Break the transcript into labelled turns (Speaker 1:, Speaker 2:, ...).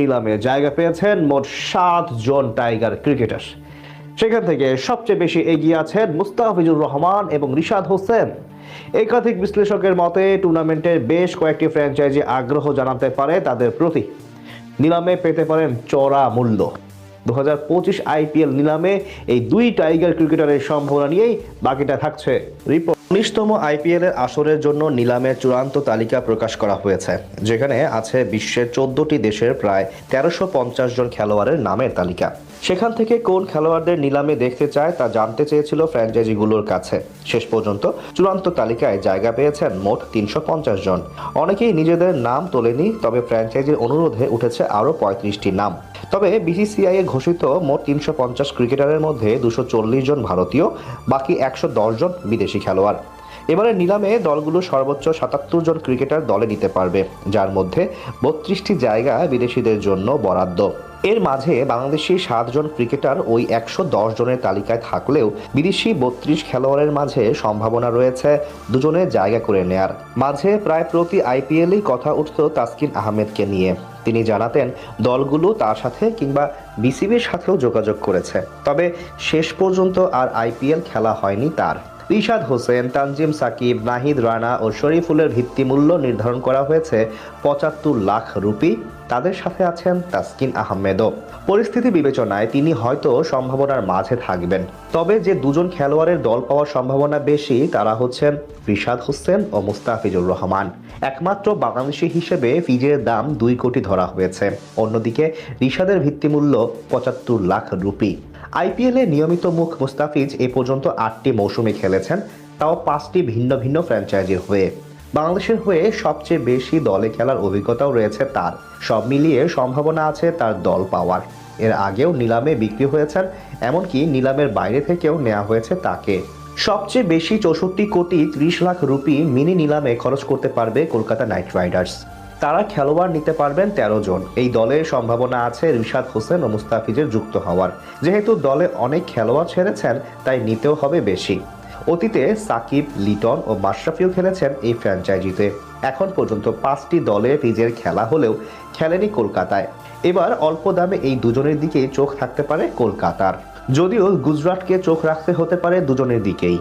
Speaker 1: নিলামে জায়গা পেয়েছেন মোট 7 জন টাইগার ক্রিকেটার। সেখান থেকে সবচেয়ে বেশি এগিয়ে আছেন মুস্তাফিজুর রহমান এবং রিশাদ হোসেন। একাধিক বিশ্লেষকের মতে টুর্নামেন্টের বেশ কয়েকটি ফ্র্যাঞ্চাইজি আগ্রহ জানাতে পারে তাদের প্রতি। নিলামে পেতে পারেন চড়া মূল্য। 2025 আইপিএল নিলামে এই দুই টাইগার ক্রিকেটারের সম্ভাবনা নিয়েই বাকিটা থাকছে রিপোর্ট। 19তম আইপিএল এর আসরের জন্য নিলামের চূড়ান্ত তালিকা প্রকাশ করা হয়েছে, যেখানে আছে বিশ্বের 14টি দেশের প্রায় 1350 জন খেলোয়াড়ের নামের তালিকা। সেখান থেকে কোন খেলোয়াড়দের নিলামে দেখতে চায় তা জানতে চেয়েছিল ফ্র্যাঞ্চাইজিগুলোর কাছে। শেষ পর্যন্ত চূড়ান্ত তালিকায় জায়গা পেয়েছেন মোট 350 জন। অনেকেই নিজেদের নাম তোলেনি, তবে ফ্র্যাঞ্চাইজির অনুরোধে উঠেছে আরও 35টি নাম। তবে বিসিসিআই এ ঘোষিত মোট 350 ক্রিকেটারের মধ্যে 240 জন ভারতীয়, বাকি 110 জন বিদেশি খেলোয়াড়। এবারে নিলামে দলগুলো সর্বোচ্চ 77 জন ক্রিকেটার দলে নিতে পারবে, যার মধ্যে 32টি জায়গা বিদেশিদের জন্য বরাদ্দ। এর মাঝে বাংলাদেশি 7 জন ক্রিকেটার ওই 110 জনের তালিকায় থাকলেও বিদেশি 32 খেলোয়াড়ের মাঝে সম্ভাবনা রয়েছে দুজনের জায়গা করে নেয়ার। মাঝে প্রায় প্রতি আইপিএলেই কথা উঠত তাসকিন আহমেদকে নিয়ে। তিনি জানাতেন দলগুলো তার সাথে কিংবা বিসিবির সাথেও যোগাযোগ করেছে, তবে শেষ পর্যন্ত আর আইপিএল খেলা হয়নি তার। রিশাদ হোসেন, তানজিম সাকিব, নাহিদ রানা ও শরীফুলের ভিত্তিমূল্য নির্ধারণ করা হয়েছে 75 লাখ রুপি। তাদের সাথে আছেন তাসকিন আহমেদও। পরিস্থিতি বিবেচনায় তিনি হয়তো সম্ভাবনার মাঝে থাকবেন। তবে যে দুজন খেলোয়াড়ের দল পাওয়ার সম্ভাবনা বেশি তারা হচ্ছেন রিশাদ হোসেন ও মুস্তাফিজুর রহমান। একমাত্র বাংলাদেশি হিসেবে ফিজের দাম 2 কোটি ধরা হয়েছে। অন্যদিকে রিশাদের ভিত্তিমূল্য 75 লাখ রুপি। আইপিএলে নিয়মিত মুখ মুস্তাফিজ এ পর্যন্ত 8টি মৌসুমে খেলেছেন, তাও 5টি ভিন্ন ভিন্ন ফ্র্যাঞ্চাইজির হয়ে। বাংলাদেশের হয়ে সবচেয়ে বেশি দলে খেলার অভিজ্ঞতাও রয়েছে তার। সব মিলিয়ে সম্ভাবনা আছে তার দল পাওয়ার। এর আগেও নিলামে বিক্রি হয়েছেন, এমনকি নিলামের বাইরে থেকেও নেওয়া হয়েছে তাকে। সবচেয়ে বেশি 64 কোটি 30 লাখ রুপি মিনি নিলামে খরচ করতে পারবে কলকাতা নাইট রাইডার্স। তারা খেলোয়াড় নিতে পারবেন 13 জন। এই দলের সম্ভাবনা আছে রিশাদ হোসেন ও মুস্তাফিজের যুক্ত হওয়ার। যেহেতু দলে অনেক খেলোয়াড় ছেড়েছেন, তাই নিতেও হবে বেশি। অতীতে সাকিব, লিটন ও মাশরাফিও খেলেছেন এই ফ্র্যাঞ্চাইজিতে। এখন পর্যন্ত 5টি দলে ফিজের খেলা হলেও খেলেনি কলকাতায়। এবার অল্প দামে এই দুজনের দিকেই চোখ থাকতে পারে কলকাতার, যদিও গুজরাটকে চোখ রাখতে হতে পারে দুজনের দিকেই।